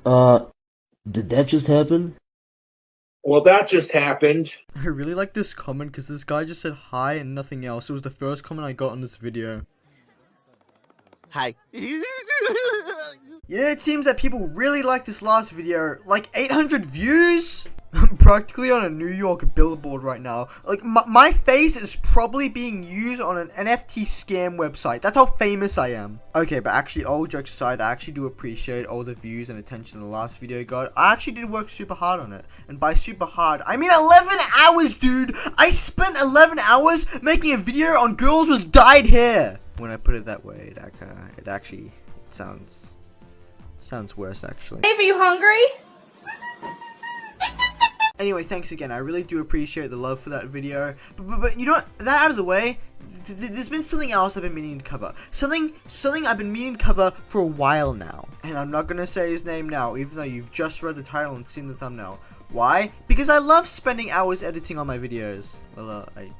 Uh, did that just happen? Well, that just happened. I really like this comment because this guy just said hi and nothing else. It was the first comment I got on this video. Hi. Yeah, it seems that people really like this last video. Like 800 views? I'm practically on a New York billboard right now. Like, my face is probably being used on an NFT scam website. That's how famous I am. Okay, but actually, all jokes aside, I actually do appreciate all the views and attention the last video got. I actually did work super hard on it. And by super hard, I mean 11 hours, dude! I spent 11 hours making a video on girls with dyed hair! When I put it that way, it actually sounds worse, actually. Dave, are you hungry? Anyway, thanks again. I really do appreciate the love for that video. But you know what? That out of the way, there's been something else I've been meaning to cover. Something I've been meaning to cover for a while now. And I'm not gonna say his name now, even though you've just read the title and seen the thumbnail. Why? Because I love spending hours editing on my videos. Well, I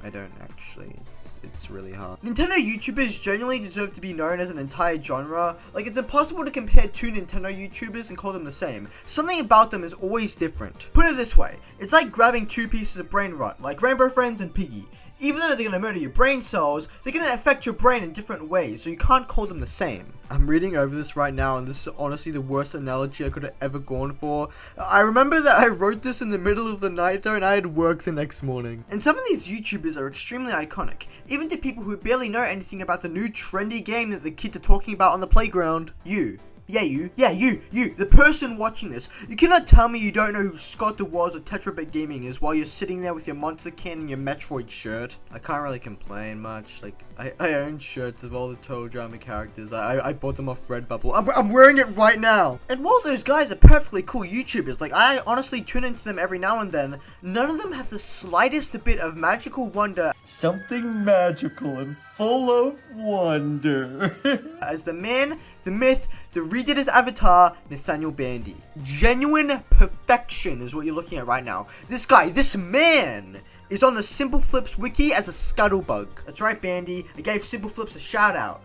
don't actually. It's really hard. Nintendo YouTubers genuinely deserve to be known as an entire genre. Like, it's impossible to compare two Nintendo YouTubers and call them the same. Something about them is always different. Put it this way, it's like grabbing two pieces of brain rot, like Rainbow Friends and Piggy. Even though they're gonna murder your brain cells, they're gonna affect your brain in different ways, so you can't call them the same. I'm reading over this right now, and this is honestly the worst analogy I could have ever gone for. I remember that I wrote this in the middle of the night though, and I had work the next morning. And some of these YouTubers are extremely iconic, even to people who barely know anything about the new trendy game that the kids are talking about on the playground. You, the person watching this. You cannot tell me you don't know who Scott DeWaz or Tetrabit Gaming is while you're sitting there with your Monster Can and your Metroid shirt. I can't really complain much. Like, I own shirts of all the Total Drama characters. I bought them off Redbubble. I'm wearing it right now. And while those guys are perfectly cool YouTubers, like, I honestly tune into them every now and then, none of them have the slightest bit of magical wonder. Something magical and full of wonder. As the man, the myth, the redid his avatar, Nathaniel Bandy. Genuine perfection is what you're looking at right now. This guy, this man, is on the Simple Flips wiki as a scuttlebug. That's right, Bandy. I gave Simple Flips a shout out.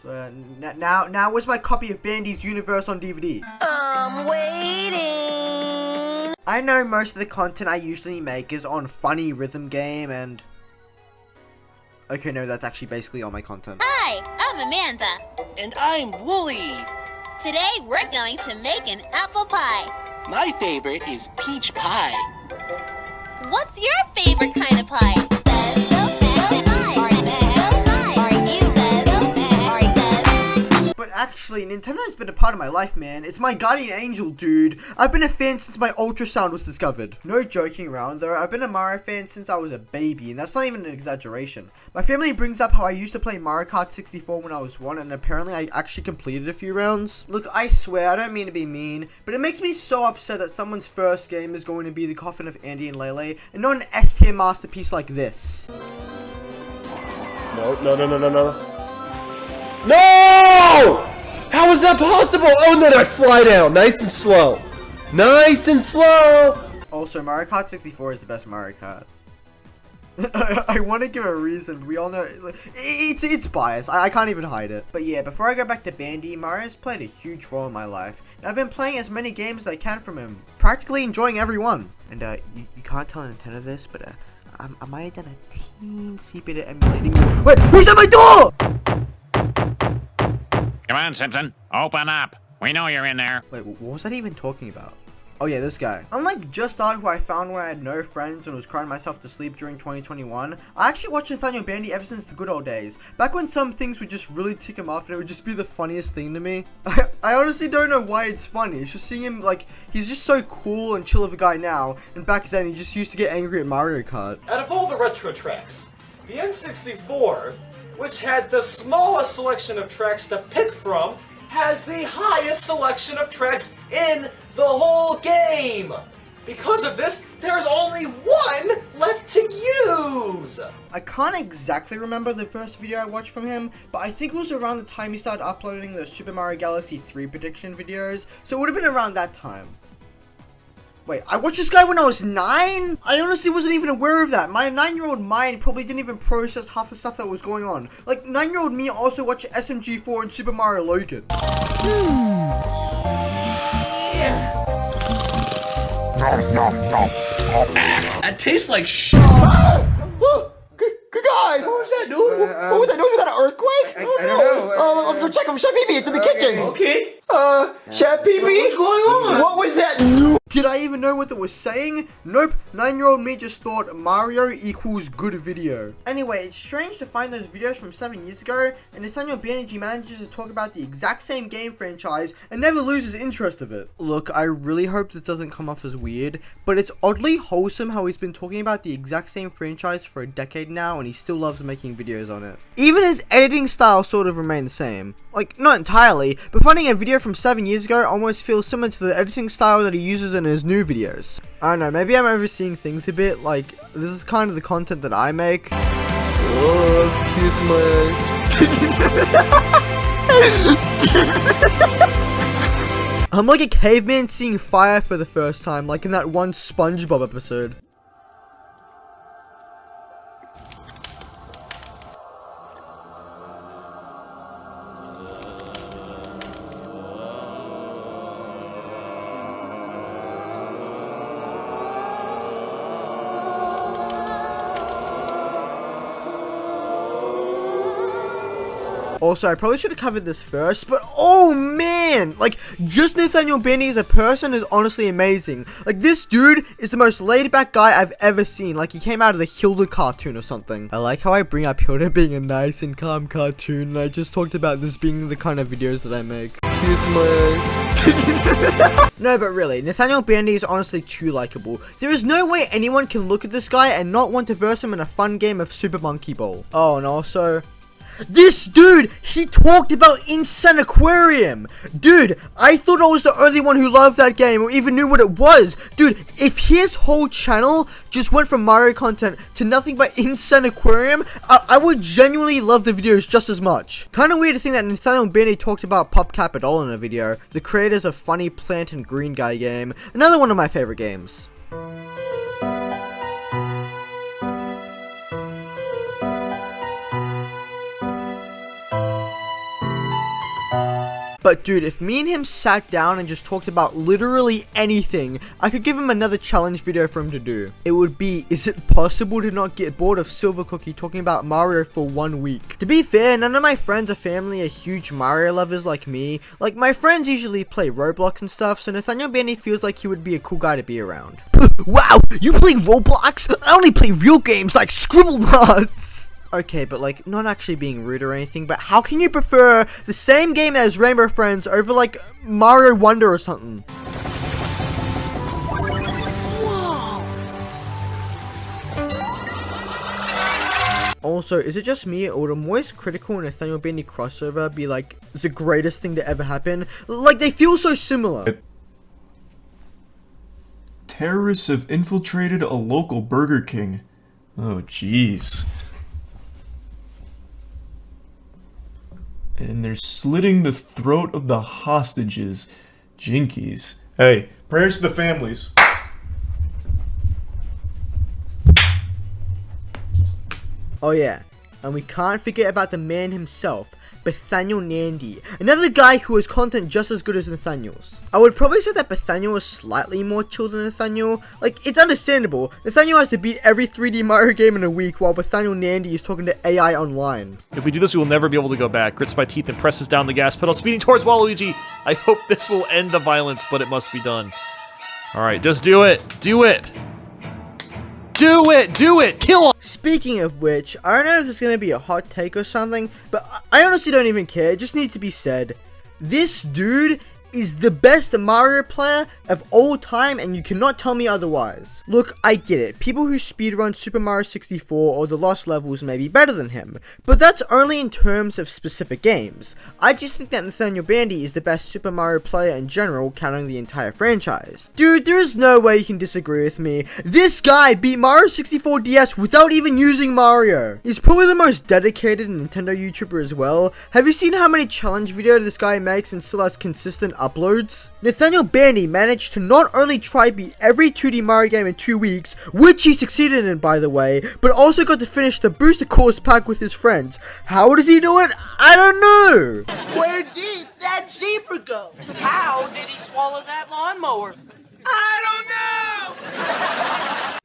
Now where's my copy of Bandy's Universe on DVD? I'm waiting. I know most of the content I usually make is on funny rhythm game and... Okay, no, that's actually basically all my content. Hi, I'm Amanda. And I'm Wooly. Today we're going to make an apple pie. My favorite is peach pie. What's your favorite kind of pie? But actually, Nintendo has been a part of my life, man. It's my guardian angel, dude. I've been a fan since my ultrasound was discovered. No joking around, though. I've been a Mario fan since I was a baby, and that's not even an exaggeration. My family brings up how I used to play Mario Kart 64 when I was 1, and apparently I actually completed a few rounds. Look, I swear, I don't mean to be mean, but it makes me so upset that someone's first game is going to be the Coffin of Andy and Lele, and not an S-tier masterpiece like this. No. No! How is that possible? Oh, and then I fly down. Nice and slow. Nice and slow. Also, Mario Kart 64 is the best Mario Kart. I want to give a reason, but we all know it's biased. I can't even hide it. But yeah, before I go back to Bandy, Mario's played a huge role in my life. And I've been playing as many games as I can from him, practically enjoying every one. And you can't tell Nintendo this, but I might have done a teensy bit of emulating. Wait, who's at my door? Come on, Simpson. Open up. We know you're in there. Wait, what was that even talking about? Oh yeah, this guy. Unlike Just Odd, who I found when I had no friends and was crying myself to sleep during 2021, I actually watched Nathaniel Bandy ever since the good old days. Back when some things would just really tick him off and it would just be the funniest thing to me. I honestly don't know why it's funny. It's just seeing him, like, he's just so cool and chill of a guy now, and back then he just used to get angry at Mario Kart. Out of all the retro tracks, the N64, which had the smallest selection of tracks to pick from, has the highest selection of tracks in the whole game. Because of this, there's only one left to use. I can't exactly remember the first video I watched from him, but I think it was around the time he started uploading the Super Mario Galaxy 3 prediction videos, so it would have been around that time. Wait, I watched this guy when I was 9? I honestly wasn't even aware of that. My 9-year-old mind probably didn't even process half the stuff that was going on. Like, 9-year-old me also watched SMG4 and Super Mario Logan. That tastes like shit. Guys, what was that, dude? What was that, dude? Was that an earthquake? I don't know. Let's go check him. Chef Pee-Pee, it's in the kitchen. Okay. Chef Pee-Pee? What's going on? What was that? Did I even know what that was saying? Nope, 9-year-old me just thought Mario equals good video. Anyway, it's strange to find those videos from 7 years ago, and Nathaniel Bandy manages to talk about the exact same game franchise and never loses interest of it. Look, I really hope this doesn't come off as weird, but it's oddly wholesome how he's been talking about the exact same franchise for a decade now, and he still loves making videos on it. Even his editing style sort of remained the same. Like, not entirely, but finding a video from 7 years ago almost feels similar to the editing style that he uses in his new videos. I don't know, maybe I'm overseeing things a bit, like, this is kind of the content that I make. Oh, kiss my I'm like a caveman seeing fire for the first time, like in that one SpongeBob episode. Also, I probably should have covered this first, but oh man! Like, just Nathaniel Bandy as a person is honestly amazing. Like, this dude is the most laid-back guy I've ever seen. Like, he came out of the Hilda cartoon or something. I like how I bring up Hilda being a nice and calm cartoon, and I just talked about this being the kind of videos that I make. Kiss my eyes. No, but really, Nathaniel Bandy is honestly too likable. There is no way anyone can look at this guy and not want to verse him in a fun game of Super Monkey Ball. Oh, and also, this dude, he talked about Insane Aquarium. Dude, I thought I was the only one who loved that game or even knew what it was. Dude, if his whole channel just went from Mario content to nothing but Insane Aquarium, I would genuinely love the videos just as much. Kind of weird to think that Nathaniel Bandy talked about PopCap at all in a video. The creators of Funny Plant and Green Guy game. Another one of my favorite games. But dude, if me and him sat down and just talked about literally anything, I could give him another challenge video for him to do. It would be, is it possible to not get bored of Silver Cookie talking about Mario for 1 week? To be fair, none of my friends or family are huge Mario lovers like me. Like, my friends usually play Roblox and stuff, so Nathaniel Bandy feels like he would be a cool guy to be around. Wow, you play Roblox? I only play real games like Scribble Nuts! Okay, but like, not actually being rude or anything, but how can you prefer the same game as Rainbow Friends over like Mario Wonder or something? Whoa. Also, is it just me, or would a Moist Critical and Nathaniel Bandy crossover be like the greatest thing to ever happen? Like, they feel so similar. Terrorists have infiltrated a local Burger King. Oh, jeez. And they're slitting the throat of the hostages. Jinkies. Hey, prayers to the families. Oh yeah, and we can't forget about the man himself, Nathaniel Nandy, another guy who has content just as good as Nathaniel's. I would probably say that Nathaniel is slightly more chill than Nathaniel. Like, it's understandable. Nathaniel has to beat every 3D Mario game in a week, while Nathaniel Nandy is talking to AI online. If we do this, we will never be able to go back. Grits my teeth and presses down the gas pedal, speeding towards Waluigi. I hope this will end the violence, but it must be done. Alright, just do it. Do it. Do it! Do it! Kill him! Speaking of which, I don't know if this is going to be a hot take or something, but I honestly don't even care. It just needs to be said. This dude is the best Mario player of all time, and you cannot tell me otherwise. Look, I get it. People who speedrun Super Mario 64 or the Lost Levels may be better than him, but that's only in terms of specific games. I just think that Nathaniel Bandy is the best Super Mario player in general, counting the entire franchise. Dude, there is no way you can disagree with me. This guy beat Mario 64 DS without even using Mario. He's probably the most dedicated Nintendo YouTuber as well. Have you seen how many challenge videos this guy makes and still has consistent uploads? Nathaniel Bandy managed to not only try beat every 2D Mario game in 2 weeks, which he succeeded in by the way, but also got to finish the Booster Course pack with his friends. How does he do it? I don't know! Where did that zebra go? How did he swallow that lawnmower? I don't know!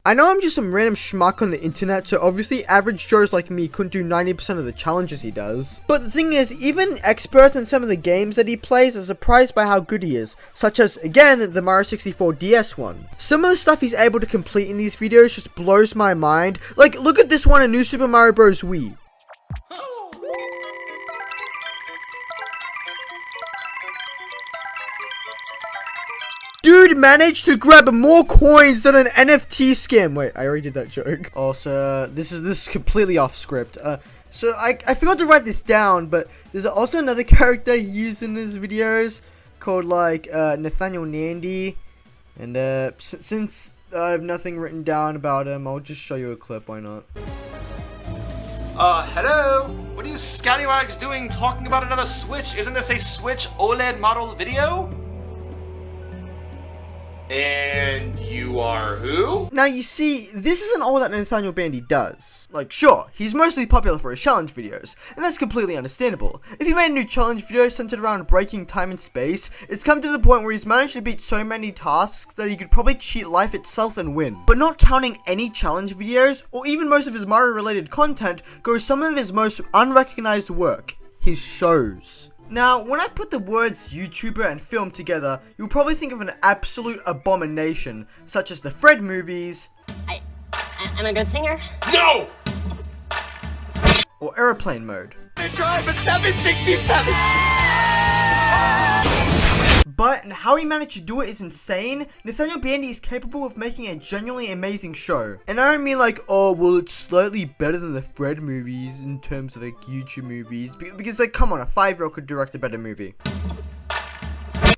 I know I'm just some random schmuck on the internet, so obviously average Joes like me couldn't do 90% of the challenges he does. But the thing is, even experts in some of the games that he plays are surprised by how good he is, such as, again, the Mario 64 DS one. Some of the stuff he's able to complete in these videos just blows my mind. Like, look at this one in New Super Mario Bros. Wii. Dude managed to grab more coins than an NFT scam. Wait, I already did that joke. Also, this is completely off script. So I forgot to write this down, but there's also another character he used in his videos called like Nathaniel Nandy, and since I have nothing written down about him, I'll just show you a clip. Why not? Hello? What are you scallywags doing talking about another Switch? Isn't this a Switch OLED model video? And you are who? Now you see, this isn't all that Nathaniel Bandy does. Like, sure, he's mostly popular for his challenge videos, and that's completely understandable. If he made a new challenge video centered around breaking time and space, it's come to the point where he's managed to beat so many tasks that he could probably cheat life itself and win. But not counting any challenge videos, or even most of his Mario related content, goes some of his most unrecognized work, his shows. Now, when I put the words YouTuber and film together, you'll probably think of an absolute abomination, such as the Fred movies, I'm a good singer. No! or Airplane Mode. I drive a 767! But how he managed to do it is insane. Nathaniel Bandy is capable of making a genuinely amazing show. And I don't mean like, oh, well, it's slightly better than the Fred movies in terms of like YouTube movies. Because like, come on, a 5-year-old could direct a better movie.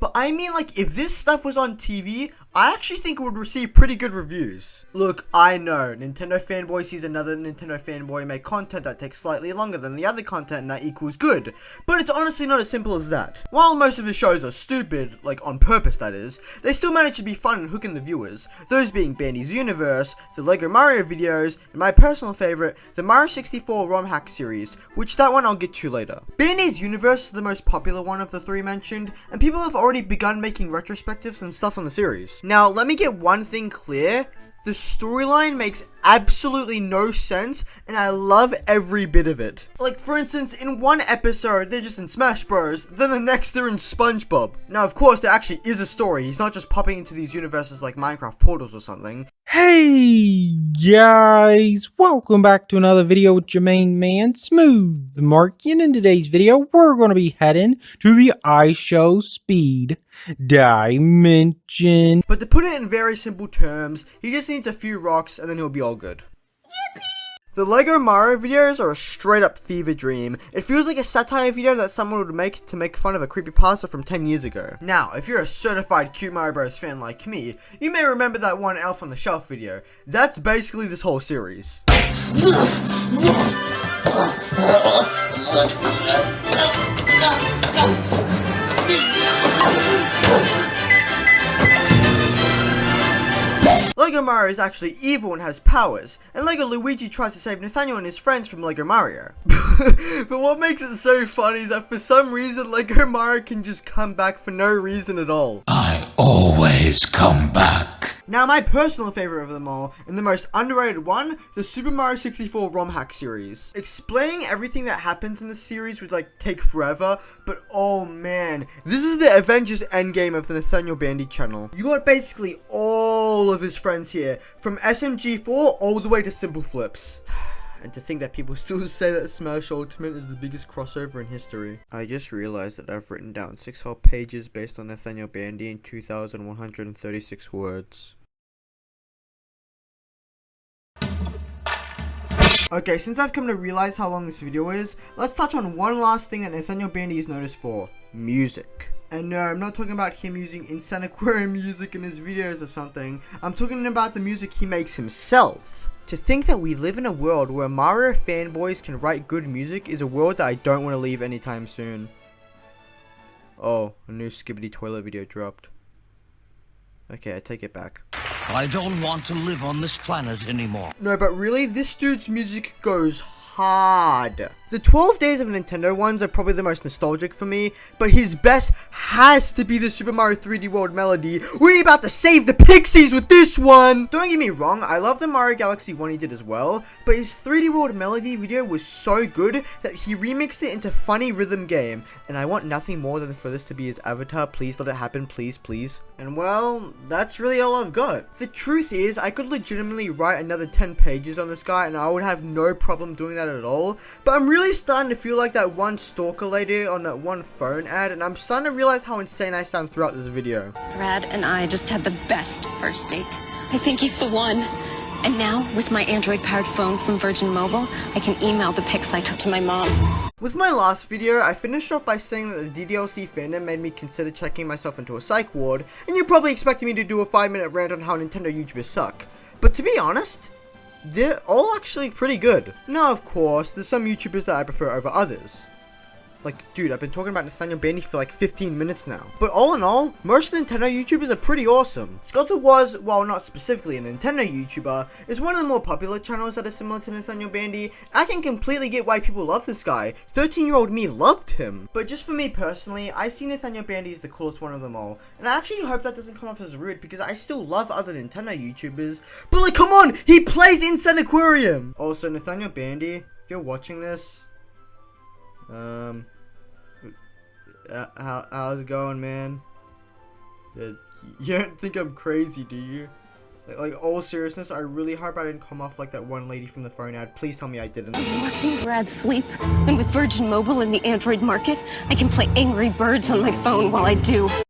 But I mean like, if this stuff was on TV, I actually think it would receive pretty good reviews. Look, I know, Nintendo fanboy sees another Nintendo fanboy make content that takes slightly longer than the other content and that equals good. But it's honestly not as simple as that. While most of his shows are stupid, like on purpose that is, they still manage to be fun and hook in the viewers. Those being Bandy's Universe, the Lego Mario videos, and my personal favorite, the Mario 64 ROM hack series, which that one I'll get to later. Bandy's Universe is the most popular one of the three mentioned, and people have already begun making retrospectives and stuff on the series. Now, let me get one thing clear. The storyline makes absolutely no sense, and I love every bit of it. Like, for instance, in one episode, they're just in Smash Bros, then the next they're in SpongeBob. Now, of course, there actually is a story. He's not just popping into these universes like Minecraft portals or something. Hey guys, welcome back to another video with your main man, Smooth Marky, and in today's video, we're going to be heading to the iShow Speed Dimension. But to put it in very simple terms, he just needs a few rocks and then he'll be all good. Yippee! The Lego Mario videos are a straight up fever dream. It feels like a satire video that someone would make to make fun of a creepypasta from 10 years ago. Now, if you're a certified cute Mario Bros fan like me, you may remember that one Elf on the Shelf video. That's basically this whole series. Lego Mario is actually evil and has powers, and Lego Luigi tries to save Nathaniel and his friends from Lego Mario. But what makes it so funny is that for some reason Lego Mario can just come back for no reason at all. I always come back. Now my personal favorite of them all, and the most underrated one, the Super Mario 64 ROM hack series. Explaining everything that happens in the series would like take forever, but oh man, this is the Avengers Endgame of the Nathaniel Bandy channel. You got basically all of his friends here, from SMG4 all the way to Simple Flips. And to think that people still say that Smash Ultimate is the biggest crossover in history. I just realized that I've written down 6 whole pages based on Nathaniel Bandy in 2,136 words. Okay, since I've come to realize how long this video is, let's touch on one last thing that Nathaniel Bandy is noticed for. Music. And no, I'm not talking about him using Insane Aquarium music in his videos or something. I'm talking about the music he makes himself. To think that we live in a world where Mario fanboys can write good music is a world that I don't want to leave anytime soon. Oh, a new Skibbity toilet video dropped. Okay, I take it back. I don't want to live on this planet anymore. No, but really, this dude's music goes hard. The 12 Days of Nintendo ones are probably the most nostalgic for me, but his best has to be the Super Mario 3D World melody. We're about to save the Pixies with this one! Don't get me wrong, I love the Mario Galaxy one he did as well, but his 3D World melody video was so good that he remixed it into funny rhythm game, and I want nothing more than for this to be his avatar. Please let it happen, please, please. And well, that's really all I've got. The truth is, I could legitimately write another 10 pages on this guy, and I would have no problem doing that at all, but I'm really starting to feel like that one stalker lady on that one phone ad, and I'm starting to realize how insane I sound throughout this video. Brad and I just had the best first date. I think he's the one. And now, with my Android-powered phone from Virgin Mobile, I can email the pics I took to my mom. With my last video, I finished off by saying that the DDLC fandom made me consider checking myself into a psych ward, and you're probably expecting me to do a 5-minute rant on how Nintendo YouTubers suck. But to be honest, they're all actually pretty good. Now, of course, there's some YouTubers that I prefer over others. Like, dude, I've been talking about Nathaniel Bandy for like 15 minutes now. But all in all, most Nintendo YouTubers are pretty awesome. Scott was, while not specifically a Nintendo YouTuber, is one of the more popular channels that are similar to Nathaniel Bandy. I can completely get why people love this guy. 13-year-old me loved him. But just for me personally, I see Nathaniel Bandy as the coolest one of them all. And I actually hope that doesn't come off as rude, because I still love other Nintendo YouTubers. But like, come on, he plays Inside Aquarium! Also, Nathaniel Bandy, if you're watching this, how's it going, man? You don't think I'm crazy, do you? Like, all seriousness, I really hope I didn't come off like that one lady from the phone ad. Please tell me I didn't. I'm watching Brad sleep, and with Virgin Mobile in the Android market, I can play Angry Birds on my phone while I do.